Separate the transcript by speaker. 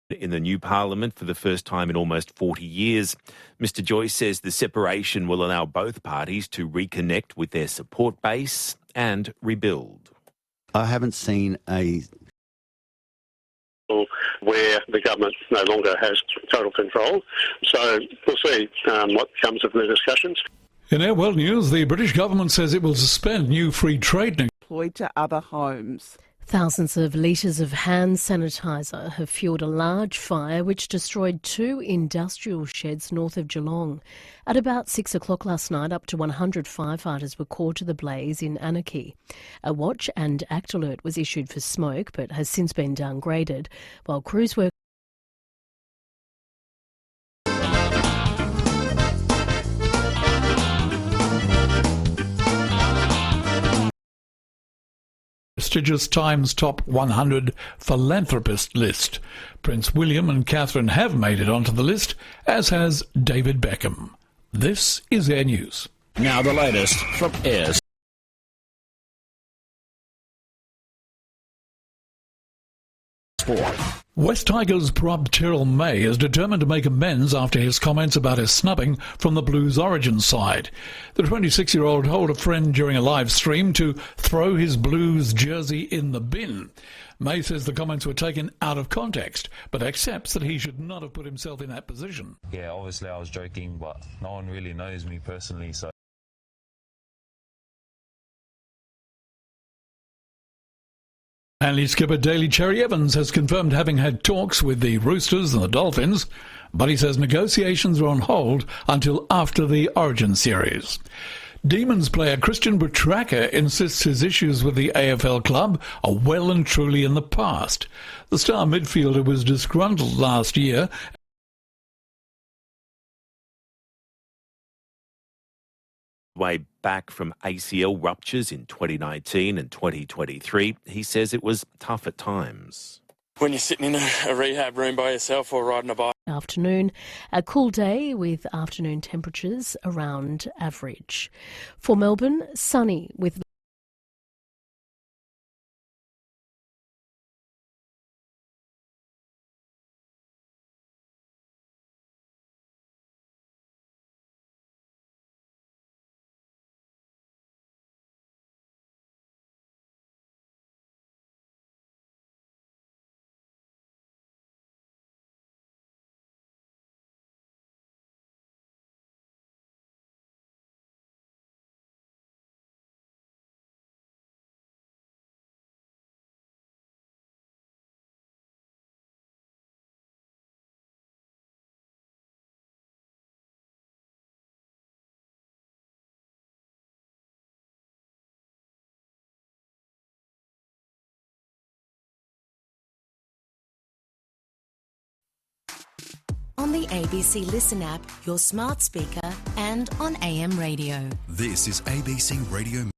Speaker 1: in the new parliament for the first time in almost 40 years. Mr Joyce says the separation will allow both parties to reconnect with their support base and rebuild.
Speaker 2: I haven't seen a
Speaker 3: where the government no longer has total control. So we'll see what comes of the discussions.
Speaker 4: In our world news, the British government says it will suspend new free trade
Speaker 5: deployed to other homes.
Speaker 6: Thousands of litres of hand sanitizer have fuelled a large fire which destroyed 2 industrial sheds north of Geelong. At about 6 o'clock last night, up to 100 firefighters were called to the blaze in Anakie. A watch and act alert was issued for smoke but has since been downgraded, while crews were
Speaker 4: prestigious Times Top 100 Philanthropist list. Prince William and Catherine have made it onto the list, as has David Beckham. This is Air News.
Speaker 7: Now the latest from Air Sport.
Speaker 4: West Tigers prop Terrell May is determined to make amends after his comments about his snubbing from the Blues Origin side. The 26-year-old told a friend during a live stream to throw his Blues jersey in the bin. May says the comments were taken out of context, but accepts that he should not have put himself in that position.
Speaker 8: Yeah, obviously I was joking, but no one really knows me personally, so...
Speaker 4: Manly skipper Daly Cherry Evans has confirmed having had talks with the Roosters and the Dolphins, but he says negotiations are on hold until after the Origin series. Demons player Christian Petracca insists his issues with the AFL club are well and truly in the past. The star midfielder was disgruntled last year
Speaker 1: way back from ACL ruptures in 2019 and 2023. He says it was tough at times.
Speaker 9: When you're sitting in a rehab room by yourself or riding a bike.
Speaker 6: Afternoon, a cool day with afternoon temperatures around average. For Melbourne, sunny with
Speaker 10: on the ABC Listen app, your smart speaker, and on AM radio.
Speaker 11: This is ABC Radio